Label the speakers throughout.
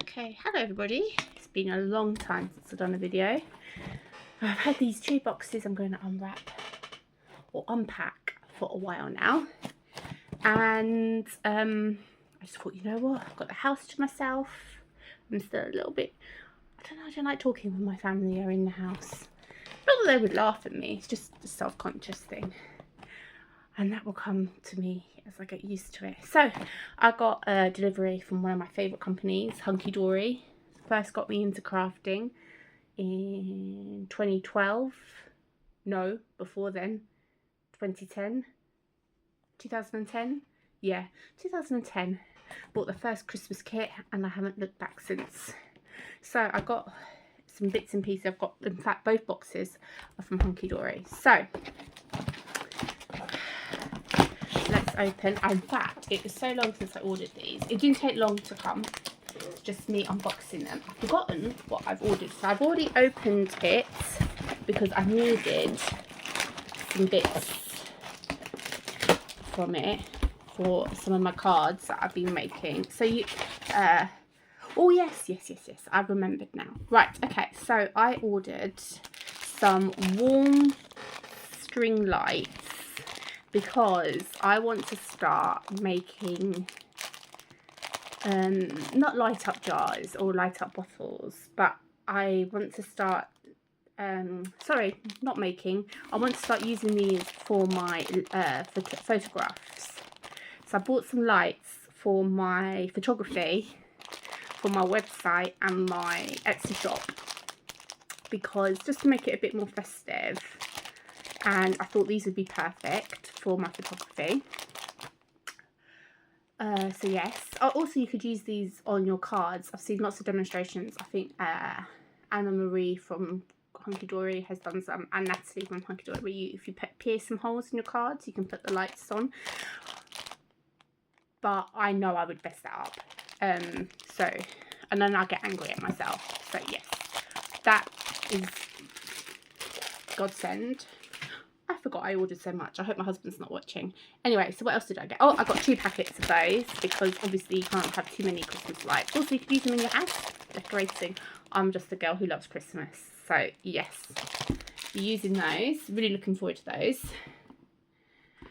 Speaker 1: Okay, hello everybody. It's been a long time since I've done a video. I've had these 2 boxes I'm going to unwrap or unpack for a while now, and I just thought, you know what, I've got the house to myself. I'm still a little bit, I don't like talking when my family are in the house. Not that they would laugh at me, it's just a self-conscious thing, and that will come to me as I get used to it. So I got a delivery from one of my favourite companies, Hunkydory. First got me into crafting in 2012. No, before then. 2010. Yeah, 2010. Bought the first Christmas kit and I haven't looked back since. So I got some bits and pieces. I've got, in fact, both boxes are from Hunkydory. So let's open. In fact, it was so long since I ordered these. It didn't take long to come. It's just me unboxing them. I've forgotten what I've ordered. So I've already opened it because I needed some bits from it for some of my cards that I've been making. So you, oh yes, I've remembered now. Right, okay, so I ordered some warm string lights because I want to start making not light up jars or light up bottles, but I want to start I want to start using these for my photographs. So I bought some lights for my photography, for my website and my Etsy shop, because just to make it a bit more festive, and I thought these would be perfect for my photography. So yes, also you could use these on your cards. I've seen lots of demonstrations. I think Anna Marie from Hunkydory has done some, and Natalie from Hunkydory, where if you pierce some holes in your cards, you can put the lights on. But I know I would mess that up. So, and then I get angry at myself. So yes, that is godsend. I forgot I ordered so much. I hope my husband's not watching. Anyway, so what else did I get? Oh, I got 2 packets of those because obviously you can't have too many Christmas lights. Also, you could use them in your house decorating. I'm just a girl who loves Christmas. So, yes, be using those. Really looking forward to those.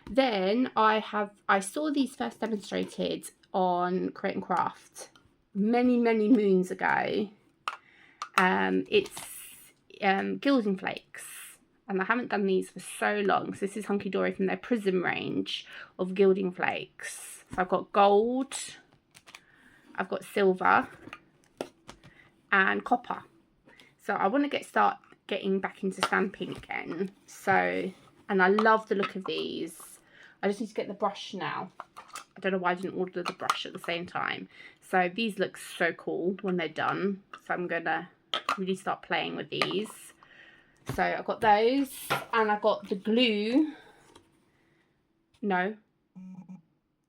Speaker 1: Then I saw these first demonstrated on Create and Craft many moons ago. It's gilding flakes. And I haven't done these for so long. So this is Hunkydory from their Prism range of gilding flakes. So I've got gold, I've got silver, and copper. So I want to start getting back into stamping again. So, and I love the look of these. I just need to get the brush now. I don't know why I didn't order the brush at the same time. So these look so cool when they're done. So I'm going to really start playing with these. So I got those, and I got the glue. No,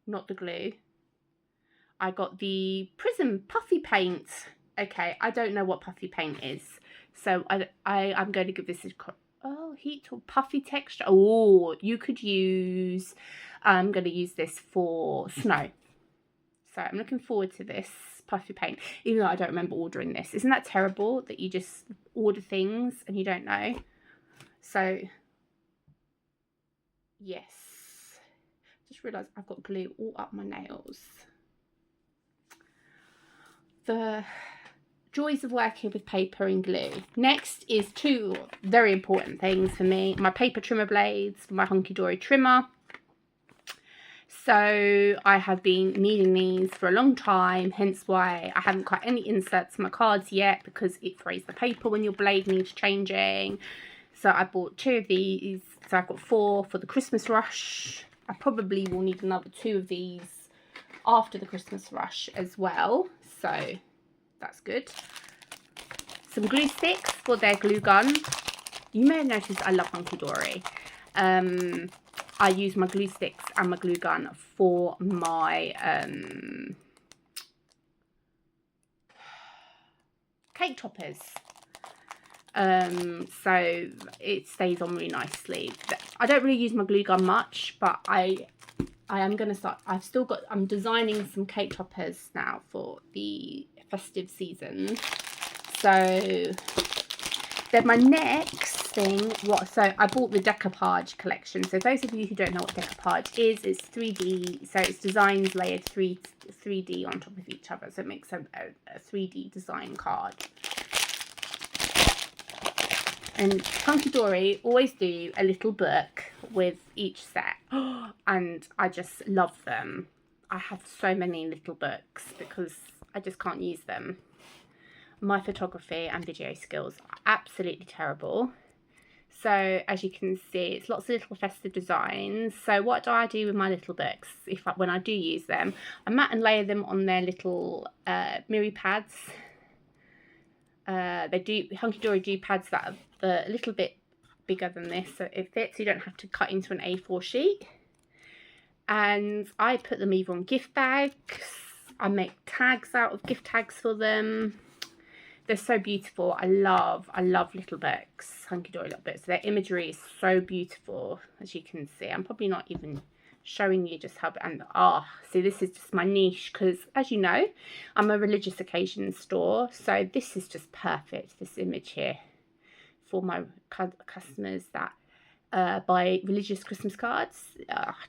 Speaker 1: not the glue. I got the Prism puffy paint. Okay, I don't know what puffy paint is, so I'm going to give this a heat or puffy texture. Oh, you could use. I'm going to use this for snow. So I'm looking forward to this puffy paint, even though I don't remember ordering this. Isn't that terrible that you just order things and you don't know? So yes, just realised I've got glue all up my nails. The joys of working with paper and glue. Next is 2 very important things for me: my paper trimmer blades, my Hunkydory trimmer. So I have been needing these for a long time, hence why I haven't got any inserts in my cards yet, because it frays the paper when your blade needs changing. So I bought 2 of these. So I've got 4 for the Christmas rush. I probably will need another 2 of these after the Christmas rush as well. So that's good. Some glue sticks for their glue gun. You may have noticed I love Hunkydory. I use my glue sticks and my glue gun for my cake toppers. So it stays on really nicely. I don't really use my glue gun much, but I I am going to start, I'm designing some cake toppers now for the festive season. So then my next thing, so I bought the decoupage collection. So those of you who don't know what decoupage is, it's 3D. So it's designs layered 3D on top of each other. So it makes a 3D design card. And Hunkydory always do a little book with each set. And I just love them. I have so many little books because I just can't use them. My photography and video skills are absolutely terrible. So as you can see, it's lots of little festive designs. So what do I do with my little books when I do use them? I mat and layer them on their little mirror pads. Hunkydory do pads that are a little bit bigger than this, so it fits. You don't have to cut into an A4 sheet. And I put them either on gift bags. I make tags out of gift tags for them. They're so beautiful. I love little books, Hunkydory little books. Their imagery is so beautiful, as you can see. I'm probably not even showing you just how, and see, this is just my niche, because as you know, I'm a religious occasion store, so this is just perfect, this image here, for my customers that buy religious Christmas cards.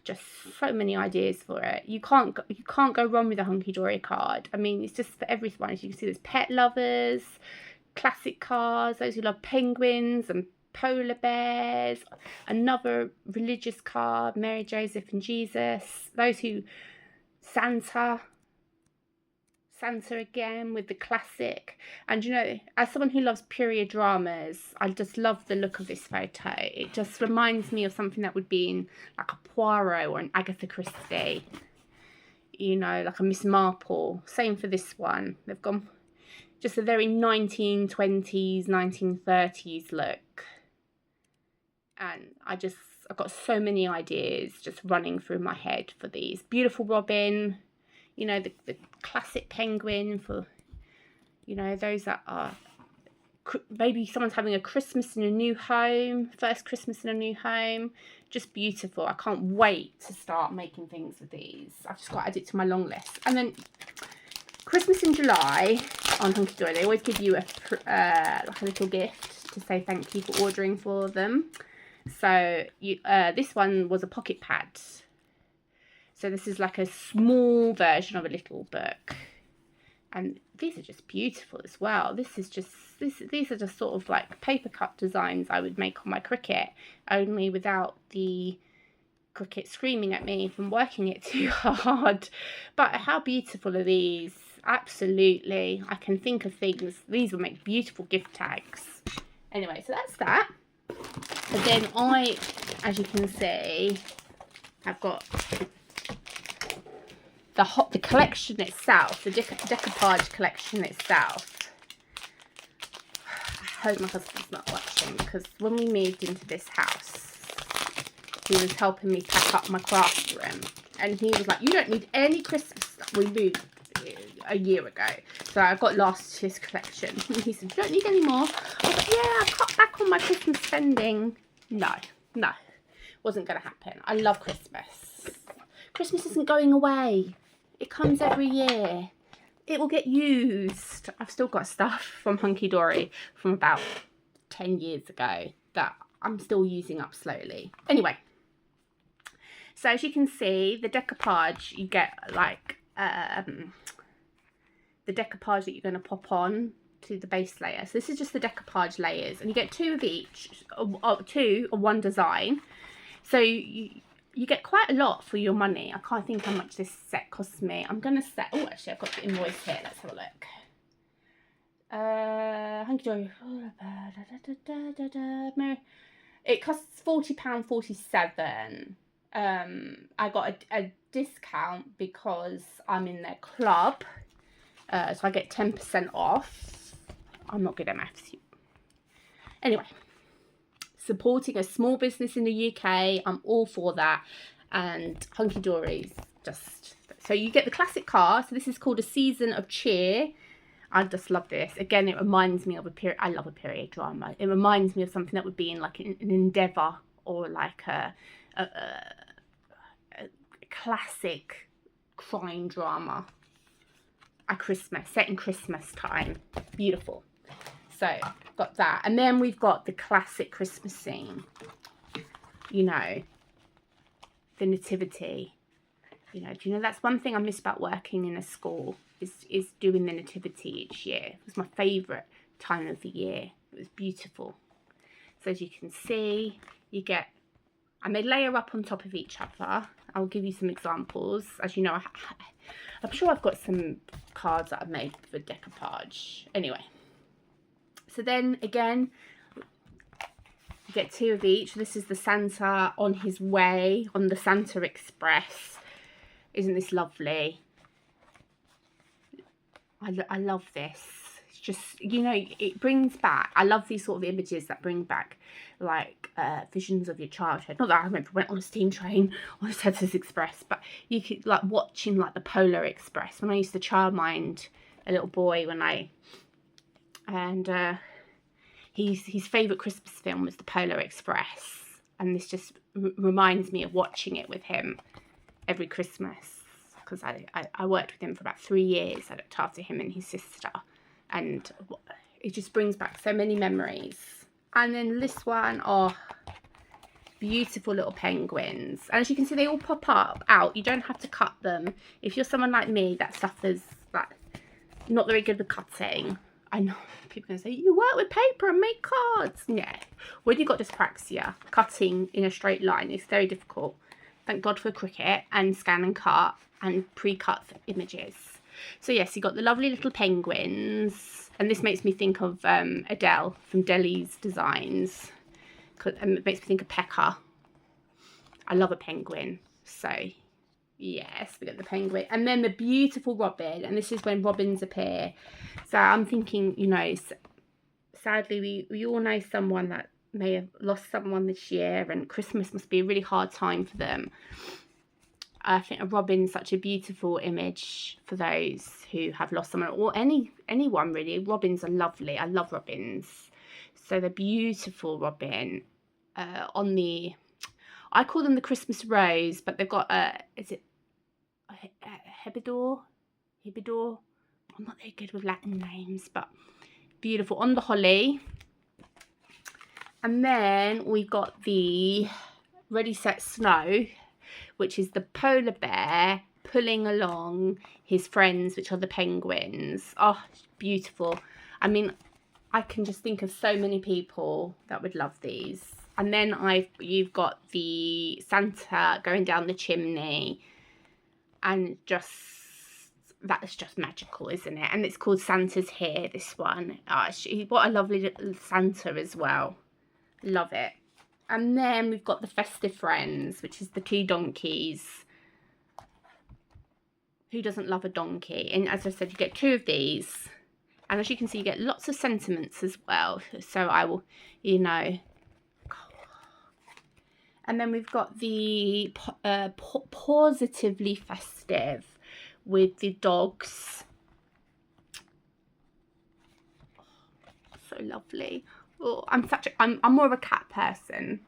Speaker 1: Just so many ideas for it. You can't go wrong with a Hunkydory card. I mean, it's just for everyone. As you can see, there's pet lovers, classic cards, those who love penguins and polar bears, another religious card, Mary, Joseph and Jesus, those who Santa again with the classic. And you know, as someone who loves period dramas, I just love the look of this photo. It just reminds me of something that would be in like a Poirot or an Agatha Christie, you know, like a Miss Marple. Same for this one. They've gone just a very 1920s 1930s look. And I've got so many ideas just running through my head for these. Beautiful Robin, you know, the classic penguin for, you know, those that are, maybe someone's having a Christmas in a new home, first Christmas in a new home. Just beautiful. I can't wait to start making things with these. I've just got to add it to my long list. And then Christmas in July on Hunkydory, they always give you like a little gift to say thank you for ordering for them. So this one was a pocket pad. So this is like a small version of a little book. And these are just beautiful as well. These are just sort of like paper cut designs I would make on my Cricut, only without the Cricut screaming at me from working it too hard. But how beautiful are these? Absolutely. I can think of things. These will make beautiful gift tags. Anyway, so that's that. But then as you can see, I've got the collection itself, the decoupage collection itself. I hope my husband's not watching, because when we moved into this house, he was helping me pack up my craft room, and he was like, you don't need any Christmas stuff. We moved a year ago, so I got last year's collection. And he said, you don't need any more. I was like, yeah, I cut back on my Christmas spending. No, wasn't going to happen. I love Christmas. Christmas isn't going away. It comes every year. It will get used. I've still got stuff from Hunkydory from about 10 years ago that I'm still using up slowly. Anyway, so as you can see, the decoupage, you get like the decoupage that you're going to pop on to the base layer. So this is just the decoupage layers, and you get two of each, two or one design. So you get quite a lot for your money. I can't think how much this set costs me. I'm going to set, oh, actually, I've got the invoice here. Let's have a look. Hunkydory. It costs £40.47. I got a discount because I'm in their club. So I get 10% off. I'm not good at maths. Anyway. Supporting a small business in the UK, I'm all for that. And Hunkydory's just, so you get the classic card. So this is called A Season of Cheer. I just love this. Again, it reminds me of a period. I love a period drama. It reminds me of something that would be in like an Endeavour, or like a classic crime drama at Christmas, set in Christmas time. Beautiful. So got that, and then we've got the classic Christmas scene, you know, the nativity. You know, do you know that's one thing I miss about working in a school is doing the nativity each year. It was my favourite time of the year. It was beautiful. So as you can see, you get, and they layer up on top of each other. I'll give you some examples. As you know, I'm sure I've got some cards that I've made for decoupage. Anyway, so then again, you get 2 of each. This is the Santa on his way, on the Santa Express. Isn't this lovely? I love this. It's just, you know, it brings back, I love these sort of images that bring back like visions of your childhood. Not that I remember went on a steam train on a Santa's Express, but you could like watching like the Polar Express. When I used to childmind a little boy his favourite Christmas film was the Polar Express, and this just reminds me of watching it with him every Christmas, because I worked with him for about 3 years. I looked after him and his sister, and it just brings back so many memories. And then this one, oh, beautiful little penguins, and as you can see, they all pop up out. You don't have to cut them. If you're someone like me that suffers, like, not very good with cutting, I know people are going to say, you work with paper and make cards. Yeah, when you've got dyspraxia, cutting in a straight line is very difficult. Thank God for Cricut and Scan and Cut and pre-cut images. So yes, you got the lovely little penguins, and this makes me think of Adele from Deli's designs. It makes me think of Pekka. I love a penguin. So yes, we got the penguin, and then the beautiful robin, and this is when robins appear. So I'm thinking, you know, sadly we all know someone that may have lost someone this year, and Christmas must be a really hard time for them. I think a robin's such a beautiful image for those who have lost someone, or anyone really. Robins are lovely. I love robins. So the beautiful robin on the, I call them the Christmas rose, but they've got is it Hebidor? I'm not very good with Latin names, but beautiful on the holly. And then we've got the Ready Set Snow, which is the polar bear pulling along his friends, which are the penguins. Oh, beautiful. I mean, I can just think of so many people that would love these. And then you've got the Santa going down the chimney, and just, that is just magical, isn't it? And it's called Santa's Here, this one. Oh, what a lovely little Santa as well. Love it. And then we've got the Festive Friends, which is the 2 donkeys. Who doesn't love a donkey? And as I said, you get 2 of these. And as you can see, you get lots of sentiments as well. So I will, you know. And then we've got the Positively Festive with the dogs. Oh, so lovely. Oh, I'm more of a cat person,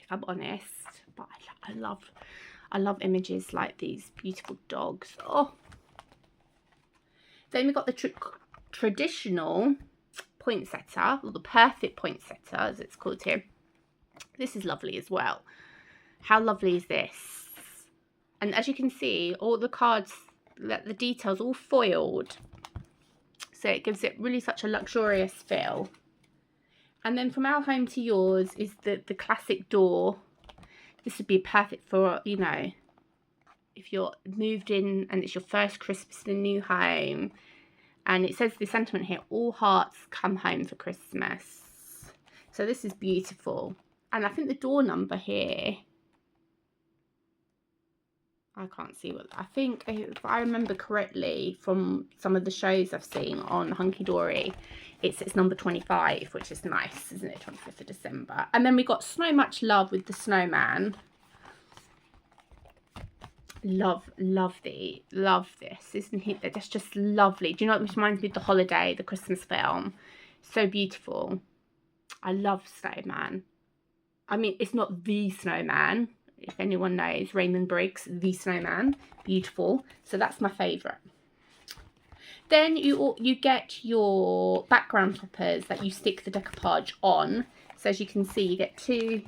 Speaker 1: if I'm honest, but I love images like these beautiful dogs. Oh, then we've got the traditional poinsettia, or the perfect poinsettia as it's called here. This is lovely as well. How lovely is this? And as you can see, all the cards, the details all foiled, so it gives it really such a luxurious feel. And then from our home to yours is the classic door. This would be perfect for, you know, if you're moved in and it's your first Christmas in a new home. And it says the sentiment here, all hearts come home for Christmas. So this is beautiful. And I think the door number here, I can't see what, I think if I remember correctly from some of the shows I've seen on Hunkydory, it's number 25, which is nice, isn't it? 25th of December. And then we got So Much Love with the snowman. Love this, isn't it? That's just lovely. Do you know what reminds me of The Holiday, the Christmas film? So beautiful. I love snowman. I mean, it's not the snowman. if anyone knows, Raymond Briggs, The Snowman. Beautiful. So that's my favourite. Then you get your background toppers that you stick the decoupage on. So as you can see, you get 2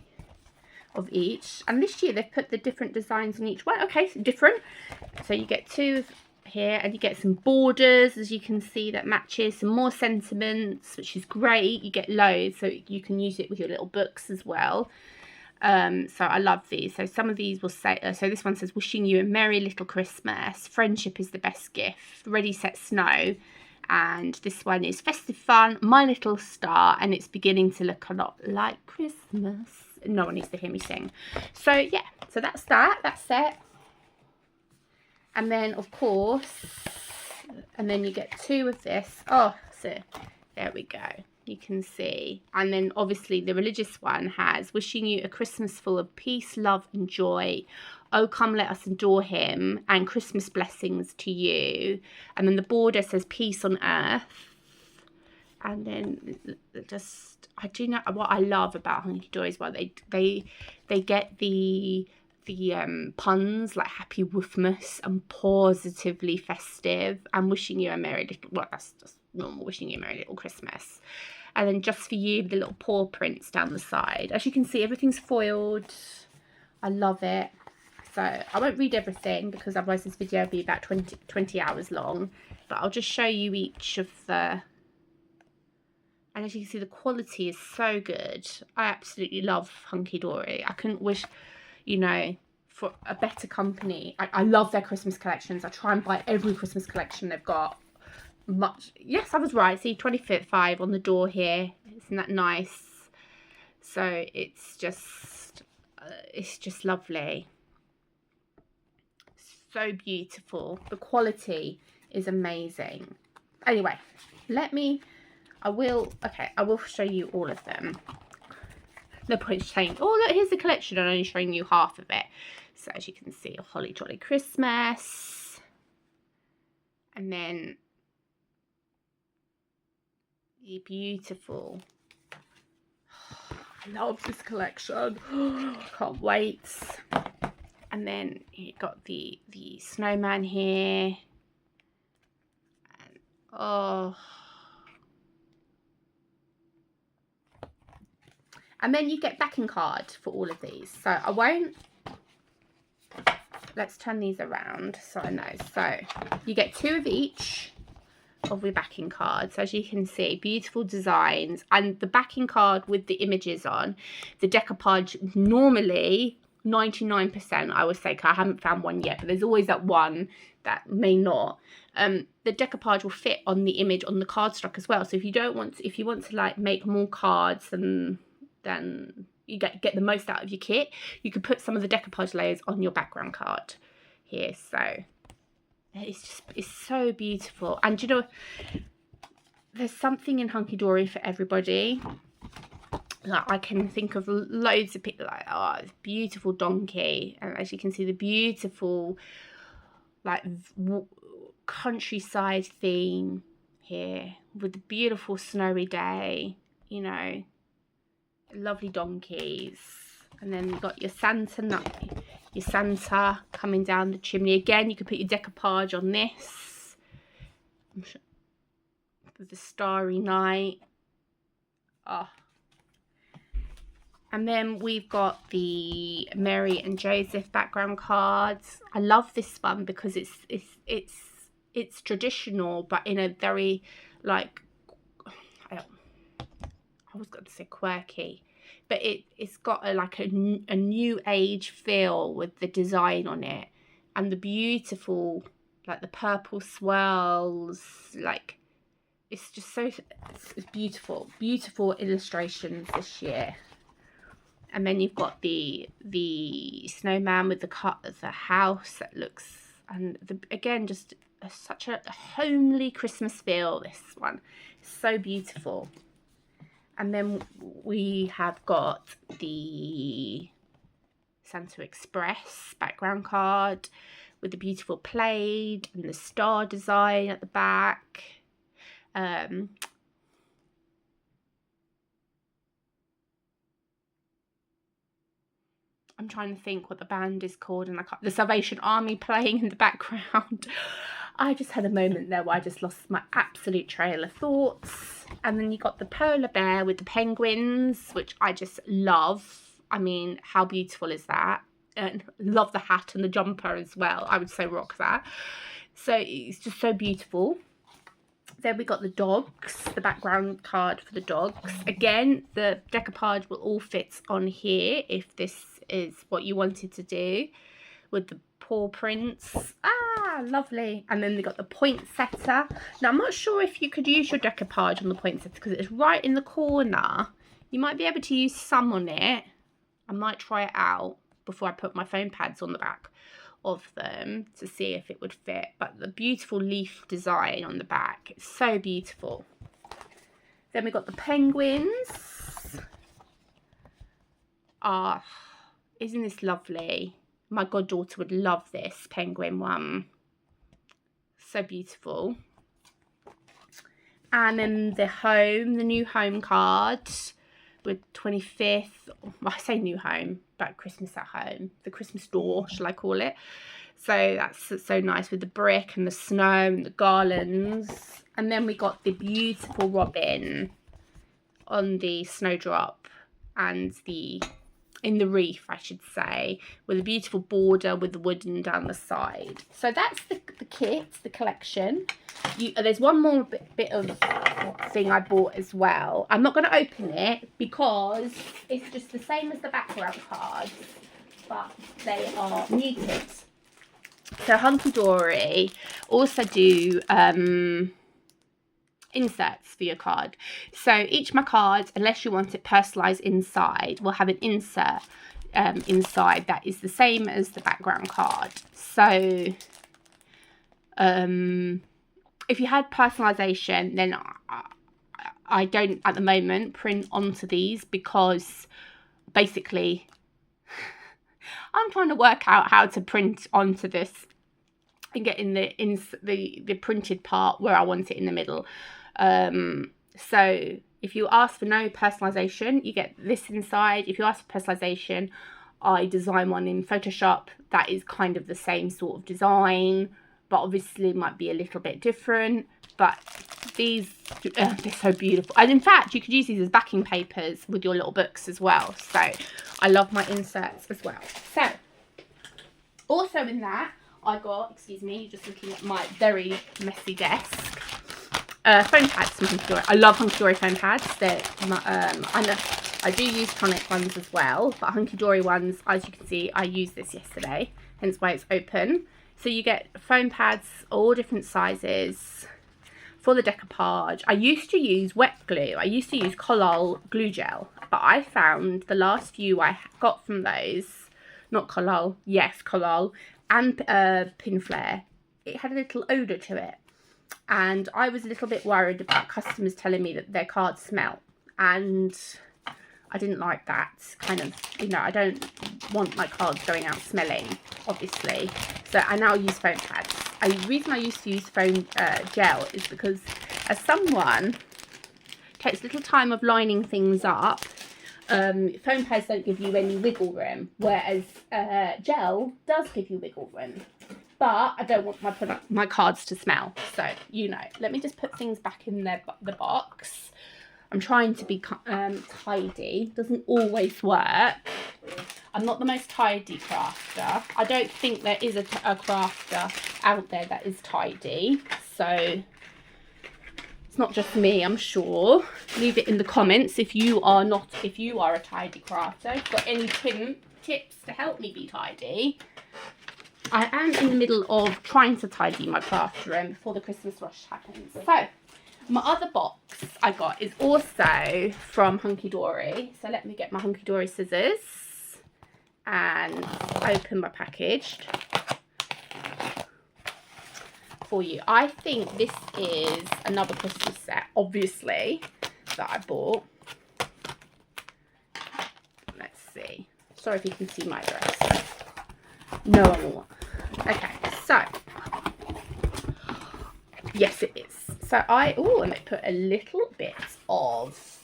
Speaker 1: of each. And this year they've put the different designs on each one. Okay, so different. So you get 2 here, and you get some borders, as you can see, that matches, some more sentiments, which is great. You get loads, so you can use it with your little books as well. So I love these. So some of these will say, so this one says, wishing you a merry little Christmas, friendship is the best gift, ready set snow, and this one is festive fun, my little star, and it's beginning to look a lot like Christmas. No one needs to hear me sing. So yeah, so that's it. And then of course, and then you get 2 of this. Oh, so there we go. You can see. And then obviously the religious one has, wishing you a Christmas full of peace, love and joy. Oh, come let us adore him, and Christmas blessings to you. And then the border says peace on earth. And then just, I do know what I love about Hunkydory is, well, they get the puns like happy woofmas and positively festive and wishing you a merry little, well, that's just normal, wishing you a merry little Christmas. And then just for you, the little paw prints down the side. As you can see, everything's foiled. I love it. So I won't read everything because otherwise this video will be about 20 hours long, but I'll just show you each of the, and as you can see, the quality is so good. I absolutely love Hunkydory. I couldn't wish, you know, for a better company. I love their Christmas collections. I try and buy every Christmas collection they've got. Much, yes, I was right. See, 25 on the door here. Isn't that nice? So it's just lovely. So beautiful. The quality is amazing. Anyway, I will show you all of them. No point saying, oh look, here's the collection, and only showing you half of it. So as you can see, a Holly Jolly Christmas, and then the beautiful, I love this collection. Can't wait. And then you got the snowman here, and oh. And then you get backing card for all of these. So I won't, let's turn these around so I know. So you get 2 of each of your backing cards. As you can see, beautiful designs, and the backing card with the images on. The decoupage normally 99%, I would say, 'cause I haven't found one yet, but there's always that one that may not. The decoupage will fit on the image on the cardstock as well. So if you don't want to, if you want to like make more cards and then you get the most out of your kit, you could put some of the decoupage layers on your background card here. So it's so beautiful. And you know, there's something in Hunkydory for everybody. Like, I can think of loads of people like, oh, this beautiful donkey, and as you can see, the beautiful like countryside theme here with the beautiful snowy day, you know, lovely donkeys. And then you've got your Santa coming down the chimney. Again, you could put your decoupage on this with the starry night. Oh. And then we've got the Mary and Joseph background cards. I love this one because it's traditional, but in a very, like, I was going to say quirky, but it's got a new age feel with the design on it, and the beautiful, like the purple swirls, like it's just so, it's beautiful illustrations this year. And then you've got the snowman with the house that looks, and again, just such a homely Christmas feel. This one is so beautiful. And then we have got the Santa Express background card with the beautiful plaid and the star design at the back. I'm trying to think what the band is called, and I can't, the Salvation Army playing in the background. I just had a moment there where I just lost my absolute trail of thoughts. And then you got the polar bear with the penguins, which I just love. I mean, how beautiful is that? And love the hat and the jumper as well. I would say rock that. So it's just so beautiful. Then we got the dogs, the background card for the dogs. Again, the decoupage will all fit on here if this is what you wanted to do, with the paw prints. Ah, lovely. And then they got the poinsettia. Now, I'm not sure if you could use your decoupage on the poinsettia because it's right in the corner. You might be able to use some on it. I might try it out before I put my foam pads on the back of them to see if it would fit. But the beautiful leaf design on the back, it's so beautiful. Then we got the penguins. Ah, isn't this lovely? My goddaughter would love this penguin one. So beautiful. And then the home, the new home card with 25th, I say new home, but Christmas at home, the Christmas door, shall I call it. So that's so nice with the brick and the snow and the garlands. And then we got the beautiful robin on the snowdrop and in the reef, I should say, with a beautiful border with the wooden down the side. So that's the kit, the collection. There's one more bit of thing I bought as well. I'm not going to open it because it's just the same as the background cards, but they are muted. So Hunkydory also do inserts for your card. So each of my cards, unless you want it personalised inside, will have an insert inside that is the same as the background card. So if you had personalisation, then I don't at the moment print onto these because basically I'm trying to work out how to print onto this and get in the printed part where I want it in the middle. So if you ask for no personalisation, you get this inside. If you ask for personalisation, I design one in Photoshop that is kind of the same sort of design, but obviously might be a little bit different. But these, they're so beautiful. And in fact, you could use these as backing papers with your little books as well. So I love my inserts as well. So also in that, I got, excuse me, just looking at my very messy desk, foam pads from Hunkydory. I love Hunkydory foam pads. They're I do use tonic ones as well, but Hunkydory ones, as you can see, I used this yesterday, hence why it's open. So you get foam pads, all different sizes for the decoupage. I used to use wet glue. I used to use Collall glue gel, but I found the last few I got from those, not Collall, yes, Collall, and Pinflair, it had a little odour to it. And I was a little bit worried about customers telling me that their cards smell. And I didn't like that kind of, you know, I don't want my cards going out smelling, obviously. So I now use foam pads. The reason I used to use foam gel is because as someone takes a little time of lining things up, foam pads don't give you any wiggle room, whereas gel does give you wiggle room. But I don't want my cards to smell, so you know. Let me just put things back in the box. I'm trying to be tidy. Doesn't always work. I'm not the most tidy crafter. I don't think there is a crafter out there that is tidy. So it's not just me, I'm sure. Leave it in the comments if you are a tidy crafter. If you've got any tips to help me be tidy. I am in the middle of trying to tidy my craft room before the Christmas rush happens. So my other box I got is also from Hunkydory. So let me get my Hunkydory scissors and open my package for you. I think this is another Christmas set, obviously, that I bought. Let's see. Sorry if you can see my address. No one will. Okay, so yes, it is. So and they put a little bit of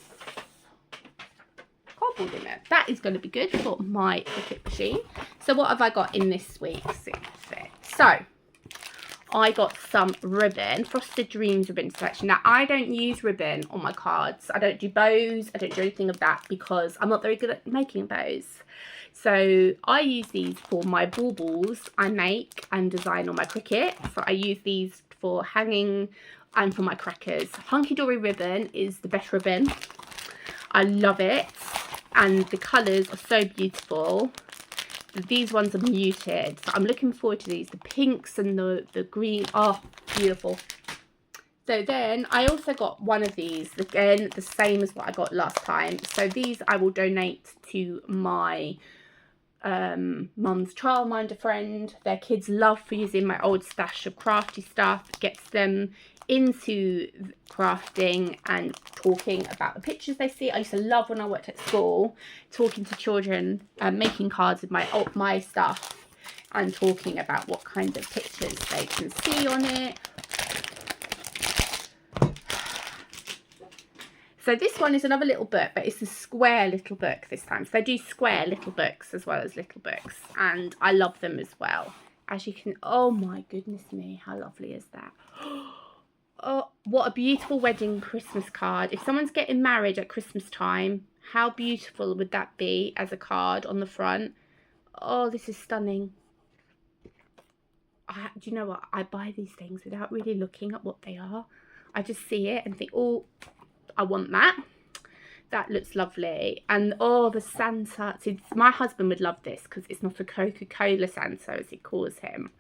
Speaker 1: cardboard in it. That is going to be good for my Cricut machine. So what have I got in this week's outfit? So I got some ribbon, Frosted Dreams ribbon selection. Now, I don't use ribbon on my cards. I don't do bows. I don't do anything of that because I'm not very good at making bows. So I use these for my baubles I make and design on my Cricut. So I use these for hanging and for my crackers. Hunkydory ribbon is the best ribbon. I love it. And the colours are so beautiful. These ones are muted, so I'm looking forward to these. The pinks and the green, oh, beautiful. So then I also got one of these, again, the same as what I got last time. So these I will donate to my mum's childminder friend. Their kids love using my old stash of crafty stuff. Gets them into crafting and talking about the pictures they see. I used to love when I worked at school talking to children, making cards with my stuff and talking about what kinds of pictures they can see on it. So this one is another little book, but it's a square little book this time. So they do square little books as well as little books, and I love them as well. As you can, oh my goodness me, how lovely is that? Oh, what a beautiful wedding Christmas card. If someone's getting married at Christmas time, how beautiful would that be as a card on the front? Oh, this is stunning. Do you know what? I buy these things without really looking at what they are. I just see it and think, oh, I want that. That looks lovely. And oh, the Santa. See, my husband would love this because it's not a Coca-Cola Santa as he calls him.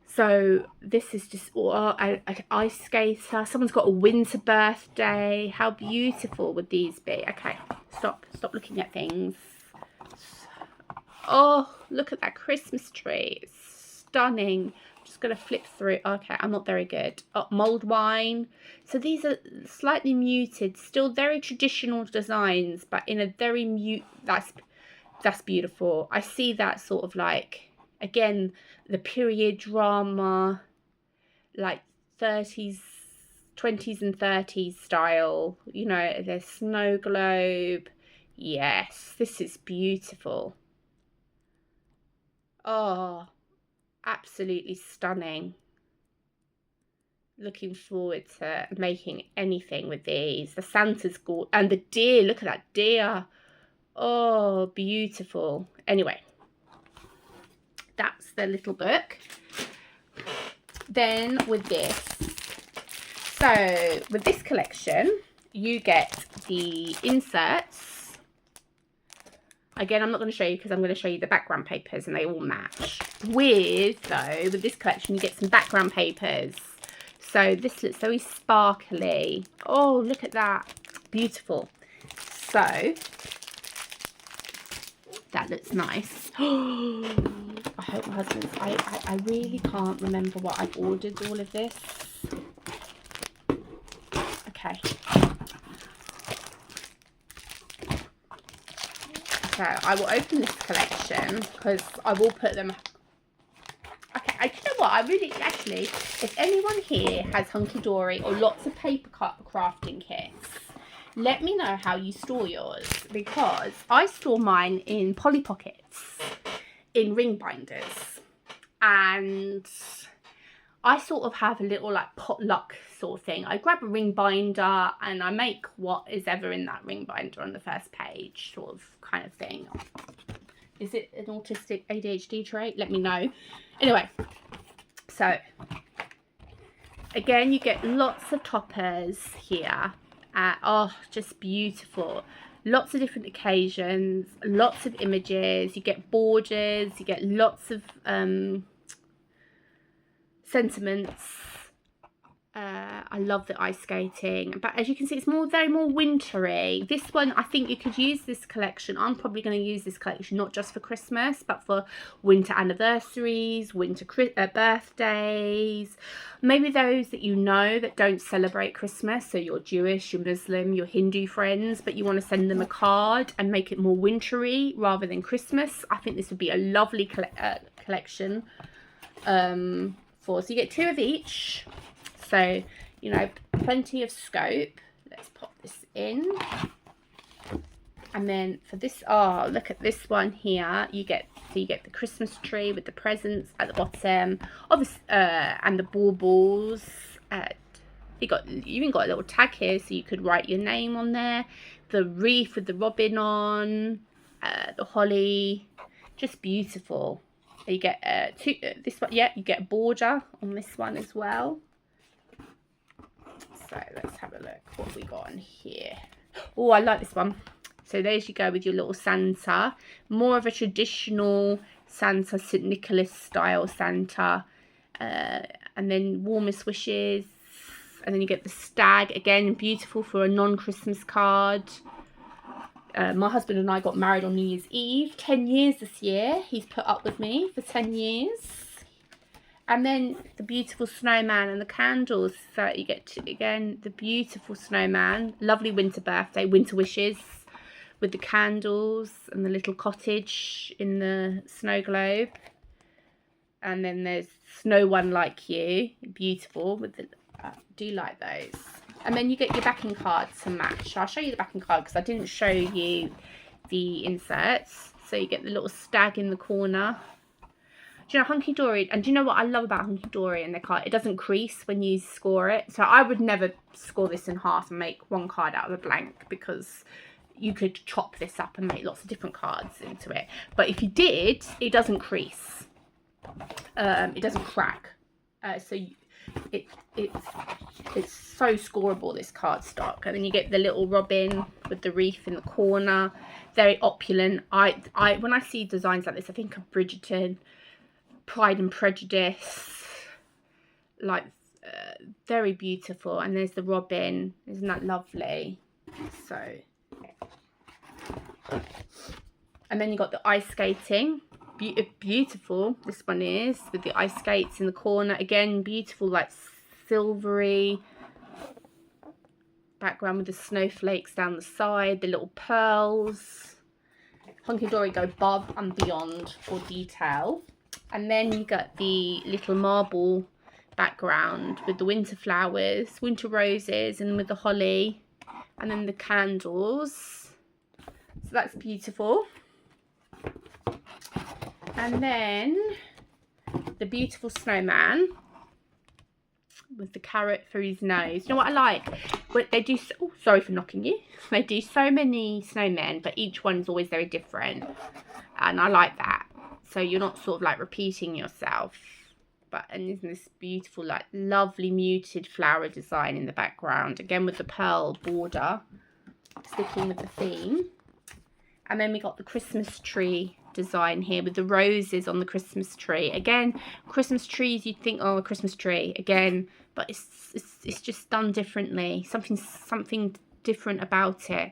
Speaker 1: So this is just an ice skater. Someone's got a winter birthday. How beautiful would these be? Okay, stop looking at things. Oh, look at that Christmas tree. It's stunning. I'm just going to flip through. Okay, I'm not very good. Oh, mulled wine. So these are slightly muted, still very traditional designs, but in a very mute. That's beautiful. I see that sort of like, again, the period drama, like 30s, 20s and 30s style, you know, the snow globe. Yes, this is beautiful. Oh, absolutely stunning. Looking forward to making anything with these. The Santa's gorgeous, and the deer, look at that deer. Oh, beautiful. Anyway, that's the little book. Then with this, so with this collection, you get the inserts. Again, I'm not going to show you because I'm going to show you the background papers and they all match. With this collection, you get some background papers. So this looks very sparkly. Oh, look at that. Beautiful. So that looks nice. I hope my husband's, I really can't remember what I've ordered all of this. Okay. So I will open this collection because I will put them. Okay, you know what? I really, actually, if anyone here has Hunkydory or lots of paper crafting kits, let me know how you store yours, because I store mine in Polly Pockets, in ring binders, and I sort of have a little like potluck sort of thing. I grab a ring binder and I make what is ever in that ring binder on the first page, sort of kind of thing. Is it an autistic ADHD trait? Let me know. Anyway, so again, you get lots of toppers here. Oh, just beautiful. Lots of different occasions, lots of images. You get borders, you get lots of sentiments. I love the ice skating, but as you can see, it's very more wintry. This one, I think you could use this collection. I'm probably going to use this collection not just for Christmas, but for winter anniversaries, winter birthdays, maybe those that you know that don't celebrate Christmas. So you're Jewish, you're Muslim, you're Hindu friends, but you want to send them a card and make it more wintry rather than Christmas. I think this would be a lovely collection for. So you get 2 of each. So, you know, plenty of scope. Let's pop this in. And then for this, oh, look at this one here. You get the Christmas tree with the presents at the bottom, obviously, and the baubles. You even got a little tag here, so you could write your name on there. The wreath with the robin on, the holly, just beautiful. You get this one, yeah. You get a border on this one as well. So let's have a look what we got on here. Oh, I like this one. So there's you go with your little Santa, more of a traditional Santa, St. Nicholas style Santa, and then warmest wishes, and then you get the stag, again beautiful for a non-Christmas card. My husband and I got married on New Year's Eve, 10 years this year. He's put up with me for 10 years. And then the beautiful snowman and the candles. So you get to, again, the beautiful snowman, lovely winter birthday, winter wishes, with the candles and the little cottage in the snow globe. And then there's Snow One Like You, beautiful, with the, do you like those? And then you get your backing card to match. I'll show you the backing card because I didn't show you the inserts. So you get the little stag in the corner. Do you know Hunkydory? And do you know what I love about Hunkydory and their card? It doesn't crease when you score it. So I would never score this in half and make one card out of a blank, because you could chop this up and make lots of different cards into it. But if you did, it doesn't crease. It doesn't crack. It's so scoreable, this cardstock. And then you get the little robin with the wreath in the corner, very opulent. I when I see designs like this, I think of Bridgerton, Pride and Prejudice, like very beautiful. And there's the robin, isn't that lovely? So, and then you got the ice skating. Beautiful, this one is, with the ice skates in the corner, again beautiful, like silvery background with the snowflakes down the side, the little pearls. Hunkydory go above and beyond for detail. And then you got the little marble background with the winter flowers, winter roses, and with the holly, and then the candles. So that's beautiful. And then the beautiful snowman with the carrot for his nose. You know what I like? They do, oh, sorry for knocking you. They do so many snowmen, but each one's always very different. And I like that. So you're not sort of like repeating yourself. And isn't this beautiful, like lovely muted flower design in the background. Again with the pearl border, sticking with the theme. And then we got the Christmas tree design here with the roses on the Christmas tree. Again, Christmas trees, you'd think, oh, a Christmas tree again, but it's just done differently. Something different about it.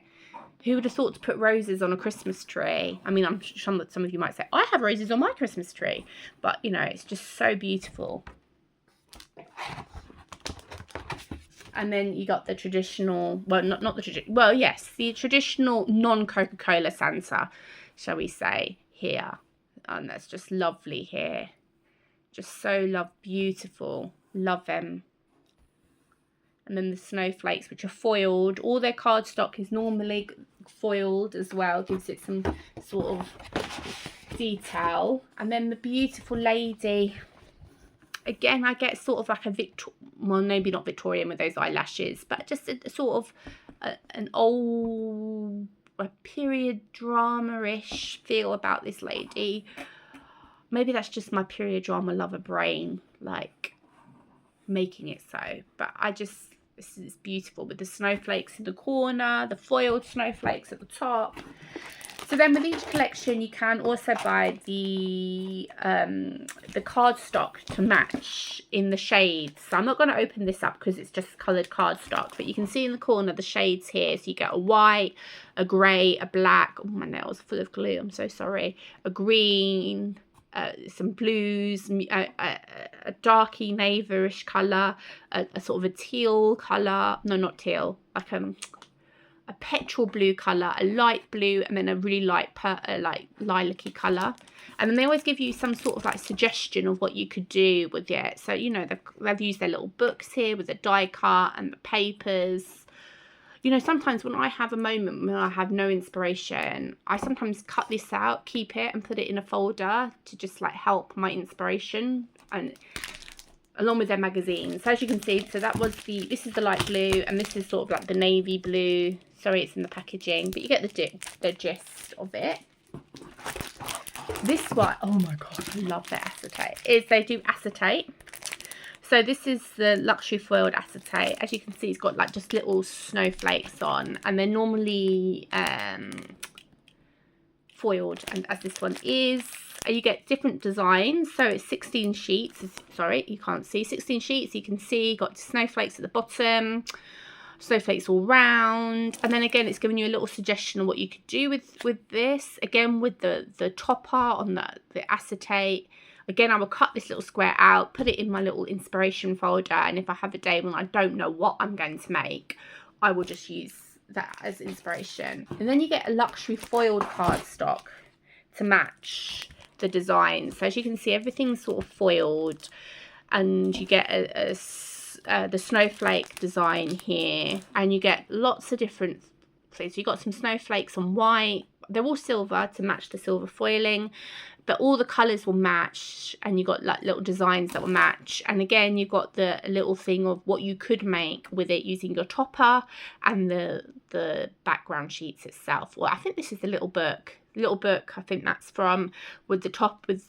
Speaker 1: Who would have thought to put roses on a Christmas tree? I mean, I'm sure that some of you might say, I have roses on my Christmas tree, but you know, it's just so beautiful. And then you got the traditional, well, not the traditional, well, yes, the traditional non-Coca-Cola Santa, shall we say, here. And that's just lovely here. Just so beautiful. Love them. And then the snowflakes, which are foiled. All their cardstock is normally foiled as well. Gives it some sort of detail. And then the beautiful lady. Again, I get sort of like a well, maybe not Victorian with those eyelashes, but just a sort of an old, a period drama-ish feel about this lady. Maybe that's just my period drama lover brain, like making it so. But this is beautiful with the snowflakes in the corner, the foiled snowflakes at the top. So then with each collection, you can also buy the cardstock to match in the shades. So I'm not going to open this up because it's just coloured cardstock. But you can see in the corner the shades here. So you get a white, a grey, a black. Oh, my nails are full of glue. I'm so sorry. A green, some blues, a darky navy-ish colour, a sort of a teal colour. No, not teal. Like a petrol blue colour, a light blue, and then a really light like lilac-y colour. And then they always give you some sort of like suggestion of what you could do with it. So, you know, they've used their little books here with the die cut and the papers. you know, sometimes when I have a moment when I have no inspiration, I sometimes cut this out, keep it and put it in a folder to just like help my inspiration, and along with their magazines. So as you can see, so that was this is the light blue, and this is sort of like the navy blue. Sorry, it's in the packaging, but you get the gist of it. This one, oh my god, I love their acetate, is they do acetate. So this is the luxury foiled acetate. As you can see, it's got like just little snowflakes on, and they're normally foiled, and as this one is, you get different designs. So it's 16 sheets. Sorry, you can't see. 16 sheets. You can see got snowflakes at the bottom, snowflakes all round, and then again it's giving you a little suggestion of what you could do with this. Again, with the topper on the acetate. Again, I will cut this little square out, put it in my little inspiration folder, and if I have a day when I don't know what I'm going to make, I will just use that as inspiration. And then you get a luxury foiled cardstock to match the design. So as you can see, everything's sort of foiled, and you get the snowflake design here, and you get lots of different things. You've got some snowflakes on white. They're all silver to match the silver foiling, but all the colours will match, and you've got like little designs that will match. And again, you've got the little thing of what you could make with it using your topper and the background sheets itself. Well, I think this is the little book. I think that's from, with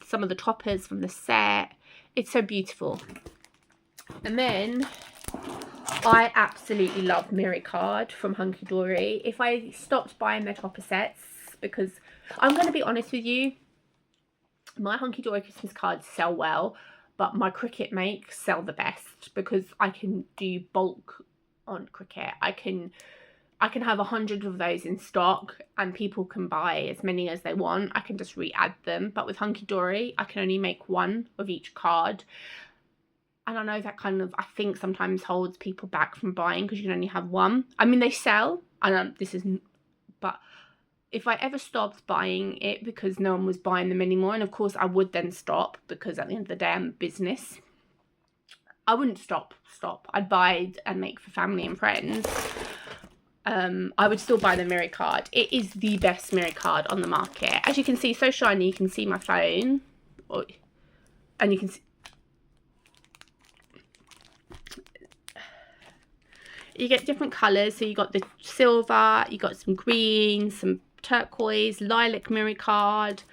Speaker 1: some of the toppers from the set. It's so beautiful. And then I absolutely love Mirror Card from Hunkydory. If I stopped buying their topper sets, because I'm going to be honest with you, my Hunkydory Christmas cards sell well, but my Cricut makes sell the best, because I can do bulk on Cricut. I can have 100 of those in stock, and people can buy as many as they want. I can just re-add them. But with Hunkydory, I can only make one of each card. And I know that kind of, I think, sometimes holds people back from buying, because you can only have one. I mean, they sell, and but if I ever stopped buying it because no one was buying them anymore, and of course I would then stop, because at the end of the day I'm a business, I wouldn't stop. I'd buy and make for family and friends. I would still buy the Mirror Card. It is the best Mirror Card on the market. As you can see, so shiny. You can see my phone, and you can see you get different colours. So you got the silver, you got some green, some turquoise, lilac Mirror Card,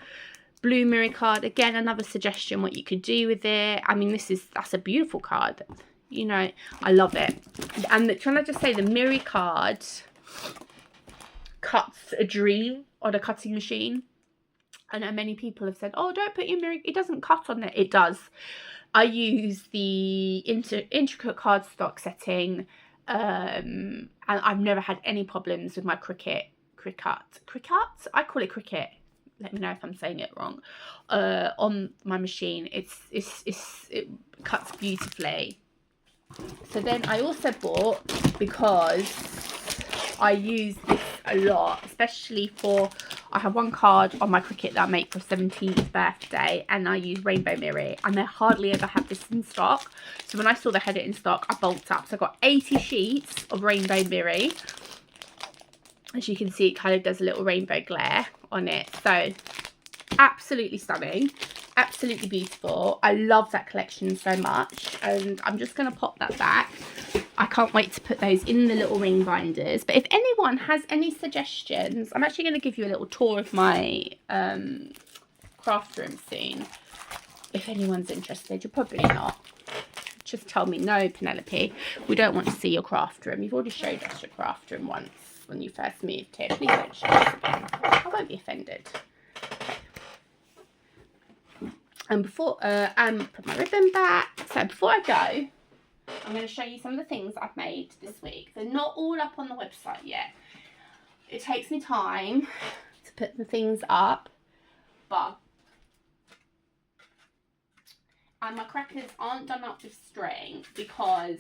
Speaker 1: blue Mirror Card. Again, another suggestion what you could do with it. I mean, that's a beautiful card. You know, I love it. And can I just say, the Mirror Card cuts a dream on a cutting machine. I know many people have said, oh, don't put your mirror, it doesn't cut on it. It does. I use the intricate cardstock setting, and I've never had any problems with my Cricut. I call it Cricut. Let me know if I'm saying it wrong. On my machine, it cuts beautifully. So then I also bought, because I use this a lot, especially for, I have one card on my Cricut that I make for 17th birthday, and I use Rainbow Mirror, and they hardly ever have this in stock. So when I saw they had it in stock, I bulked up. So I got 80 sheets of Rainbow Mirror. As you can see, it kind of does a little rainbow glare on it. So absolutely stunning, absolutely beautiful. I love that collection so much, and I'm just going to pop that back. I can't wait to put those in the little ring binders. But if anyone has any suggestions, I'm actually going to give you a little tour of my craft room soon. If anyone's interested, you're probably not. Just tell me, no, Penelope, we don't want to see your craft room. You've already showed us your craft room once when you first moved here. Please don't show us again. I won't be offended. And before put my ribbon back. So before I go, I'm going to show you some of the things I've made this week. They're not all up on the website yet. It takes me time to put the things up, but and my crackers aren't done up with string because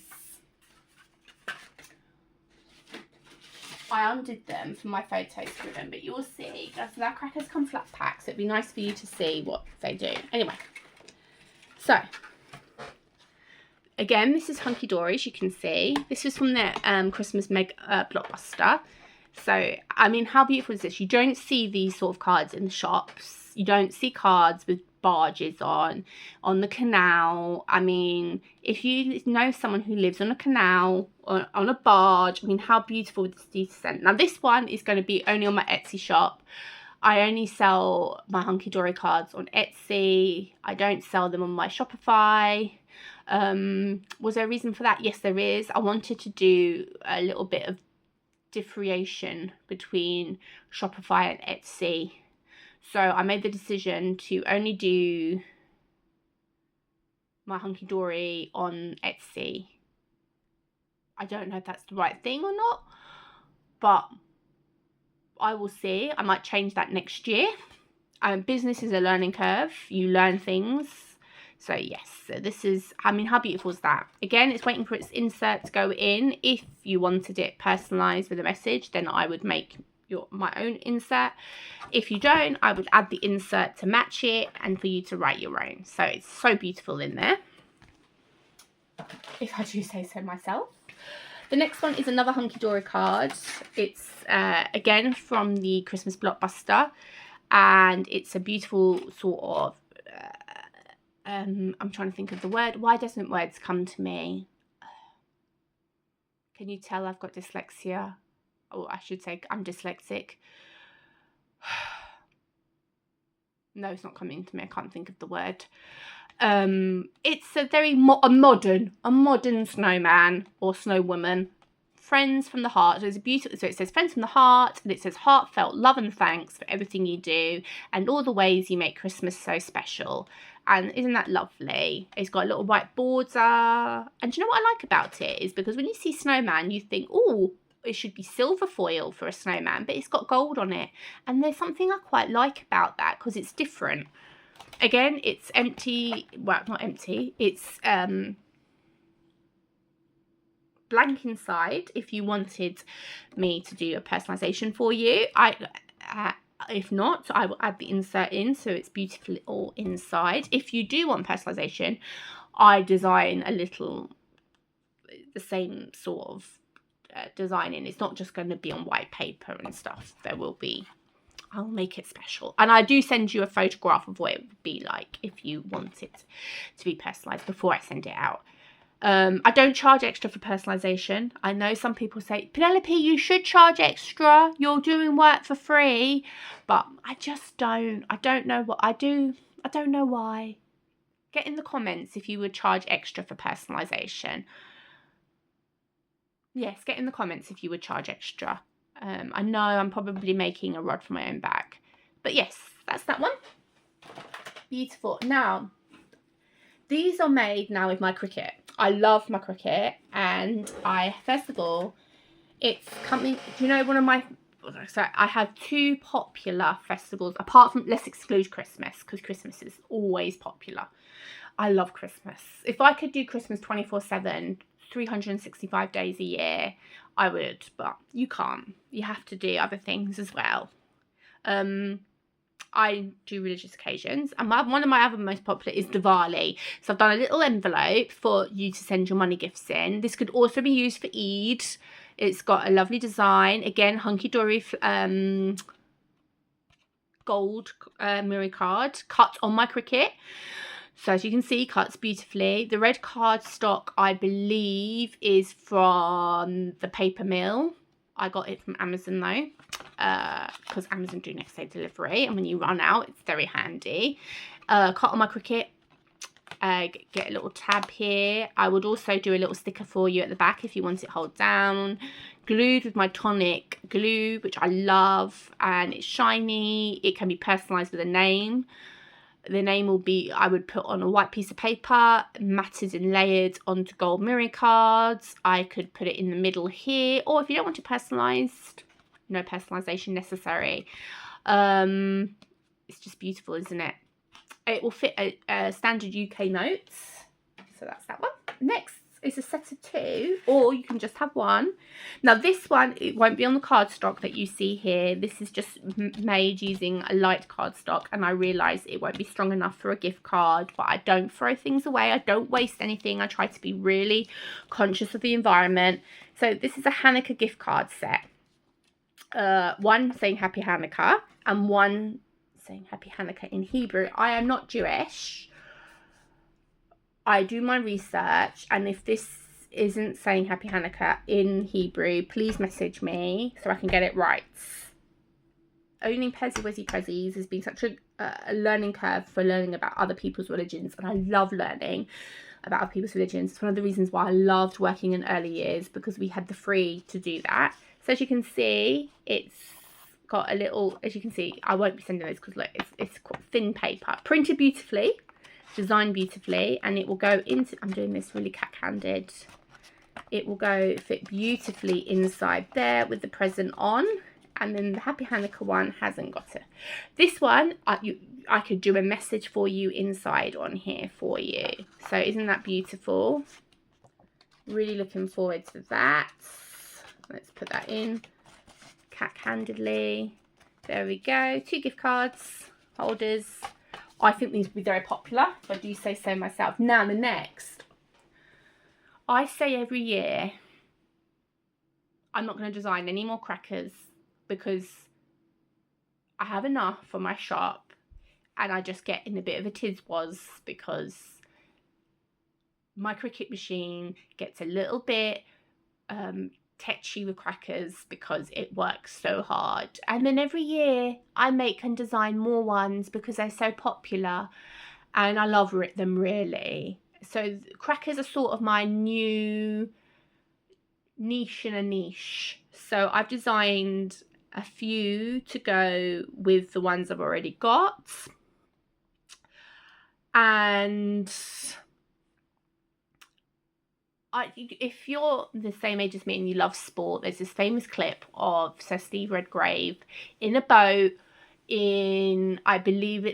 Speaker 1: I undid them for my photos for them, but you'll see that crackers come flat pack, so it'd be nice for you to see what they do. Anyway, so again, this is Hunkydory, as you can see. This is from their Christmas blockbuster. So, I mean, how beautiful is this? You don't see these sort of cards in the shops. You don't see cards with barges on the canal. I mean, if you know someone who lives on a canal or on a barge, I mean, how beautiful would this be to send? Now, this one is going to be only on my Etsy shop. I only sell my Hunkydory cards on Etsy. I don't sell them on my Shopify. Was there a reason for that? Yes, there is. I wanted to do a little bit of differentiation between Shopify and Etsy. So I made the decision to only do my Hunkydory on Etsy. I don't know if that's the right thing or not, but I will see. I might change that next year. Business is a learning curve. You learn things. So yes, so this is, I mean, how beautiful is that? Again, it's waiting for its insert to go in. If you wanted it personalized with a message, then I would make my own insert. If you don't, I would add the insert to match it and for you to write your own. So it's so beautiful in there, if I do say so myself. The next one is another Hunkydory card. It's again from the Christmas blockbuster, and it's a beautiful sort of I'm trying to think of the word. Why doesn't words come to me? Can you tell I've got dyslexia? Or I should say I'm dyslexic. No, it's not coming to me. I can't think of the word. It's a very modern snowman or snowwoman. Friends from the heart. So it's a beautiful. So it says friends from the heart, and it says heartfelt love and thanks for everything you do and all the ways you make Christmas so special. And isn't that lovely? It's got a little white border. And do you know what I like about it is because when you see snowman, you think, oh, it should be silver foil for a snowman, but it's got gold on it. And there's something I quite like about that because it's different. Again, it's empty. Well, not empty. It's blank inside. If you wanted me to do a personalization for you, if not, I will add the insert in so it's beautifully all inside. If you do want personalization, I design a little the same sort of designing. It's not just going to be on white paper and stuff. There will be, I'll make it special, and I do send you a photograph of what it would be like if you want it to be personalized before I send it out. I don't charge extra for personalization. I know some people say, Penelope, you should charge extra. You're doing work for free. But I just don't. I don't know what I do. I don't know why. Get in the comments if you would charge extra for personalization. Yes, get in the comments if you would charge extra. I know I'm probably making a rod for my own back. But yes, that's that one. Beautiful. Now, these are made now with my Cricut. I love my Cricut, and first of all, it's coming, do you know one of my, so I have two popular festivals, apart from, let's exclude Christmas, because Christmas is always popular. I love Christmas. If I could do Christmas 24/7, 365 days a year, I would, but you can't. You have to do other things as well. I do religious occasions, and one of my other most popular is Diwali. So I've done a little envelope for you to send your money gifts in. This could also be used for Eid. It's got a lovely design. Again, Hunkydory gold mirror card cut on my Cricut. So as you can see, cuts beautifully. The red cardstock, I believe, is from the paper mill. I got it from Amazon though, because Amazon do next day delivery, and when you run out, it's very handy. Cut on my Cricut. Get a little tab here. I would also do a little sticker for you at the back if you want it hold down. Glued with my tonic glue, which I love, and it's shiny. It can be personalised with a name. The name will be, I would put on a white piece of paper, matted and layered onto gold mirror cards. I could put it in the middle here, or if you don't want it personalised, no personalisation necessary. It's just beautiful, isn't it? It will fit a standard UK notes. So that's that one. Next is a set of 2, or you can just have one. Now this one, it won't be on the cardstock that you see here. This is just made using a light cardstock, and I realised it won't be strong enough for a gift card, but I don't throw things away. I don't waste anything. I try to be really conscious of the environment. So this is a Hanukkah gift card set. One saying Happy Hanukkah and one saying Happy Hanukkah in Hebrew. I am not Jewish. I do my research, and if this isn't saying Happy Hanukkah in Hebrew, please message me so I can get it right. Owning PezzyWezziesPrezzies has been such a learning curve for learning about other people's religions, and I love learning about other people's religions. It's one of the reasons why I loved working in early years, because we had the free to do that. So as you can see, it's got a little, as you can see, I won't be sending this because look, it's thin paper, printed beautifully, designed beautifully, and it will go into, I'm doing this really cat-handed, it will go fit beautifully inside there with the present on. And then the Happy Hanukkah one hasn't got it. This one, I could do a message for you inside on here for you. So isn't that beautiful? Really looking forward to that. Let's put that in cat-handedly. There we go. 2 gift cards holders. I think these will be very popular, if I do say so myself. Now the next. I say every year, I'm not going to design any more crackers because I have enough for my shop, and I just get in a bit of a tizwaz because my Cricut machine gets a little bit tetchy with crackers because it works so hard. And then every year I make and design more ones because they're so popular and I love them really. So crackers are sort of my new niche in a niche. So I've designed a few to go with the ones I've already got. And if you're the same age as me and you love sport, there's this famous clip of Sir Steve Redgrave in a boat in, I believe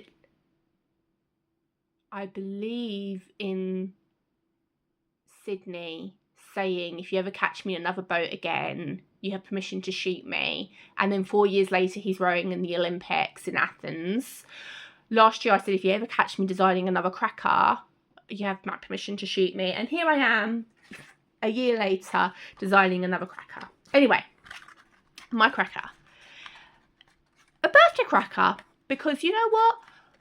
Speaker 1: in Sydney, saying, if you ever catch me in another boat again, you have permission to shoot me. And then 4 years later, he's rowing in the Olympics in Athens. Last year, I said, if you ever catch me designing another cracker, you have my permission to shoot me. And here I am, a year later, designing another cracker. Anyway, my cracker. A birthday cracker, because you know what?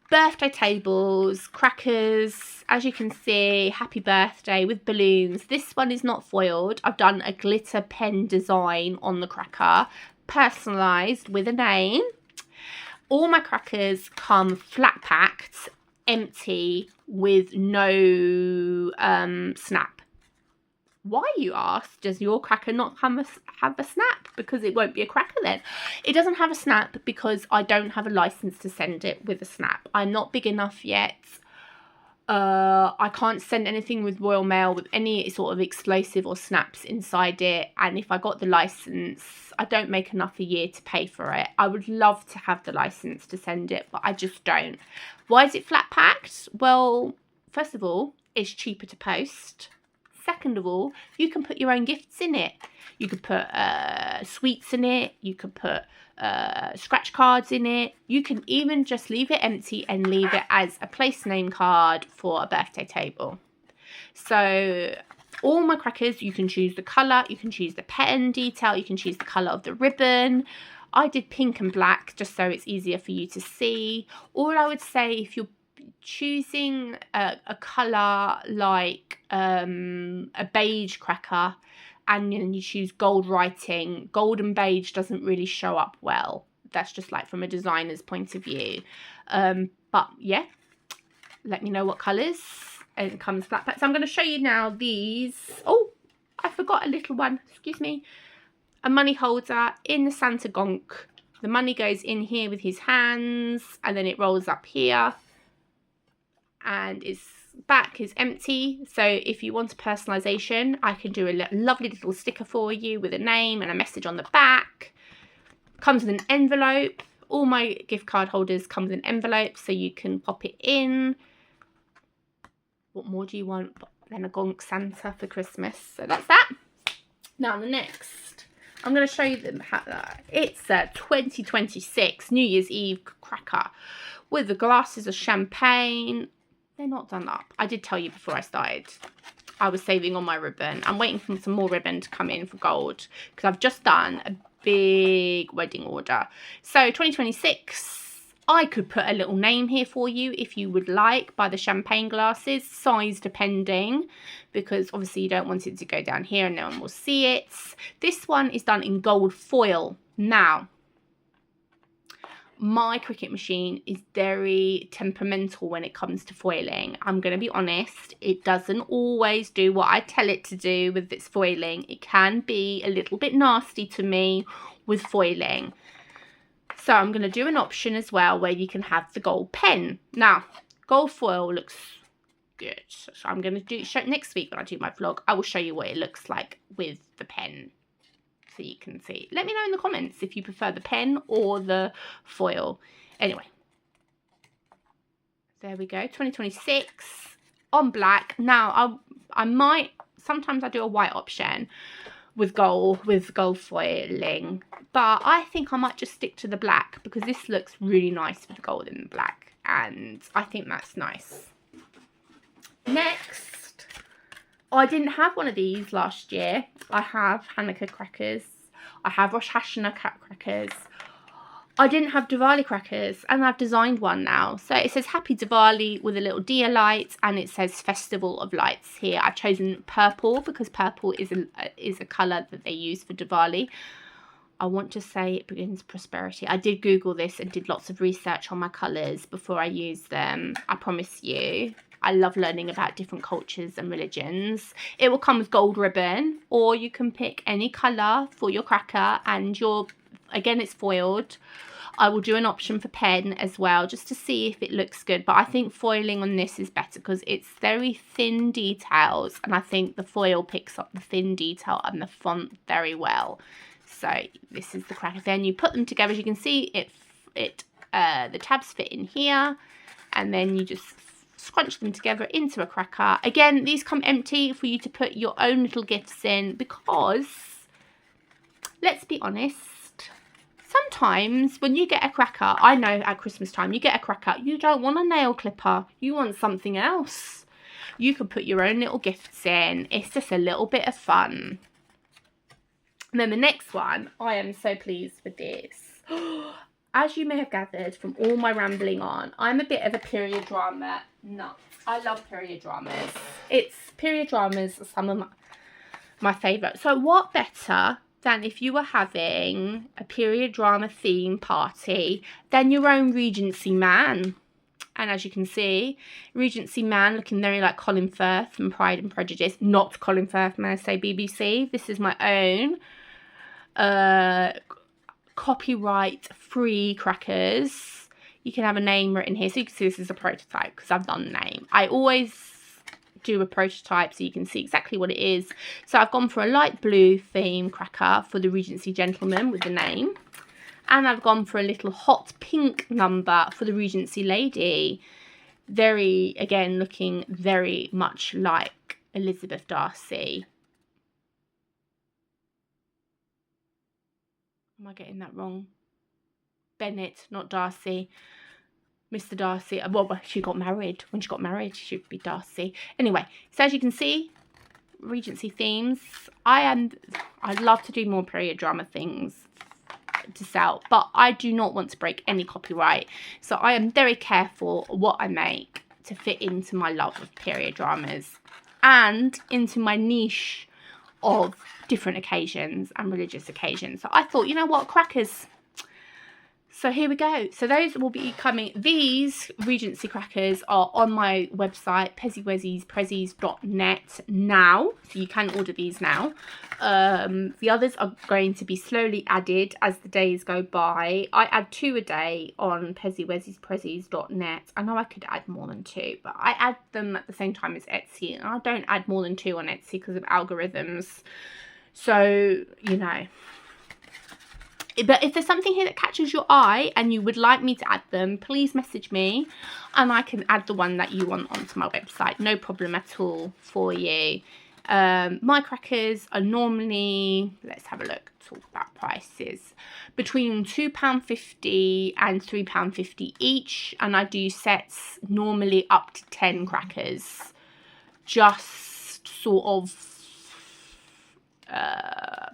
Speaker 1: Birthday tables, crackers, as you can see, happy birthday with balloons. This one is not foiled. I've done a glitter pen design on the cracker, personalised with a name. All my crackers come flat packed, empty, with no snap. Why, you ask? Does your cracker not have a snap? Because it won't be a cracker then. It doesn't have a snap because I don't have a license to send it with a snap. I'm not big enough yet. I can't send anything with Royal Mail with any sort of explosive or snaps inside it. And if I got the license, I don't make enough a year to pay for it. I would love to have the license to send it, but I just don't. Why is it flat packed? Well, first of all, it's cheaper to post. Second of all, you can put your own gifts in it. You could put sweets in it. You could put scratch cards in it. You can even just leave it empty and leave it as a place name card for a birthday table. So all my crackers, you can choose the colour, you can choose the pen detail, you can choose the colour of the ribbon. I did pink and black just so it's easier for you to see. All I would say, if you're choosing a colour like a beige cracker and you choose gold writing, gold and beige doesn't really show up well. That's just like from a designer's point of view. But yeah, let me know what colours. And it comes flat pack. So I'm going to show you now these. Oh, I forgot a little one. Excuse me. A money holder in the Santa gonk. The money goes in here with his hands and then it rolls up here. And its back is empty. So if you want a personalisation, I can do a lovely little sticker for you with a name and a message on the back. Comes with an envelope. All my gift card holders come with an envelope so you can pop it in. What more do you want? then a gonk Santa for Christmas. So that's that. Now the next, I'm going to show you them. It's a 2026 New Year's Eve cracker with the glasses of champagne. They're not done up. I did tell you before I started, I was saving on my ribbon. I'm waiting for some more ribbon to come in for gold because I've just done a big wedding order. So 2026, I could put a little name here for you if you would like, by the champagne glasses, size depending, because obviously you don't want it to go down here and no one will see it. This one is done in gold foil. Now, my Cricut machine is very temperamental when it comes to foiling. I'm going to be honest, it doesn't always do what I tell it to do with its foiling. It can be a little bit nasty to me with foiling. So I'm going to do an option as well where you can have the gold pen. Now, gold foil looks good. So I'm going to show next week when I do my vlog. I will show you what it looks like with the pen so you can see. Let me know in the comments if you prefer the pen or the foil. Anyway, there we go. 2026 on black. Now, I might, sometimes I do a white option with gold foiling, but I think I might just stick to the black because this looks really nice with gold in the black, and I think that's nice. Next, I didn't have one of these last year. I have Hanukkah crackers, I have Rosh Hashanah crackers, I didn't have Diwali crackers, and I've designed one now. So it says Happy Diwali with a little dia light, and it says Festival of Lights here. I've chosen purple because purple is a colour that they use for Diwali. I want to say it brings prosperity. I did Google this and did lots of research on my colours before I used them. I promise you, I love learning about different cultures and religions. It will come with gold ribbon, or you can pick any colour for your cracker, and again, it's foiled. I will do an option for pen as well, just to see if it looks good. But I think foiling on this is better because it's very thin details, and I think the foil picks up the thin detail and the font very well. So this is the cracker. Then you put them together. As you can see, the tabs fit in here, and then you just scrunch them together into a cracker. Again, these come empty for you to put your own little gifts in because, let's be honest, sometimes when you get a cracker, I know at Christmas time, you get a cracker, you don't want a nail clipper, you want something else. You can put your own little gifts in. It's just a little bit of fun. And then the next one, I am so pleased with this. As you may have gathered from all my rambling on, I'm a bit of a period drama nut. I love period dramas. Period dramas are some of my favourite. So what better than if you were having a period drama theme party than your own Regency man? And as you can see, Regency man looking very like Colin Firth from Pride and Prejudice. Not Colin Firth, may I say, BBC. This is my own copyright free crackers. You can have a name written here. So you can see this is a prototype because I've done the name. I always do a prototype so you can see exactly what it is. So I've gone for a light blue theme cracker for the Regency gentleman with the name, and I've gone for a little hot pink number for the Regency lady. Very, again, looking very much like Elizabeth Darcy. Am I getting that wrong? Bennett, not Darcy. Mr. Darcy. Well, she got married. When she got married, she should be Darcy. Anyway, so as you can see, Regency themes. I'd love to do more period drama things to sell, but I do not want to break any copyright. So I am very careful what I make to fit into my love of period dramas and into my niche of different occasions and religious occasions. So I thought, you know what, crackers. So here we go. So those will be coming. These Regency crackers are on my website, PezzyWezziesPrezzies.net now. So you can order these now. The others are going to be slowly added as the days go by. I add 2 a day on PezzyWezziesPrezzies.net. I know I could add more than 2, but I add them at the same time as Etsy. And I don't add more than 2 on Etsy because of algorithms. So, you know, But if there's something here that catches your eye and you would like me to add them, please message me and I can add the one that you want onto my website. No problem at all for you. My crackers are normally, let's have a look, talk about prices, between £2.50 and £3.50 each, and I do sets normally up to 10 crackers, just sort of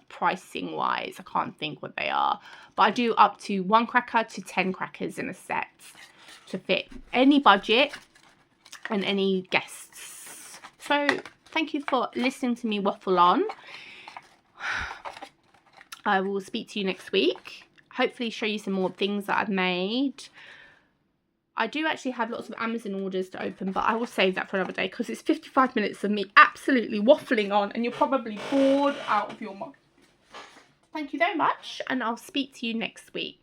Speaker 1: pricing wise. I can't think what they are, but I do up to 1 cracker to 10 crackers in a set to fit any budget and any guests. So thank you for listening to me waffle on. I will speak to you next week. Hopefully show you some more things that I've made. I do actually have lots of Amazon orders to open, but I will save that for another day because it's 55 minutes of me absolutely waffling on and you're probably bored out of your mind. Thank you very much, and I'll speak to you next week.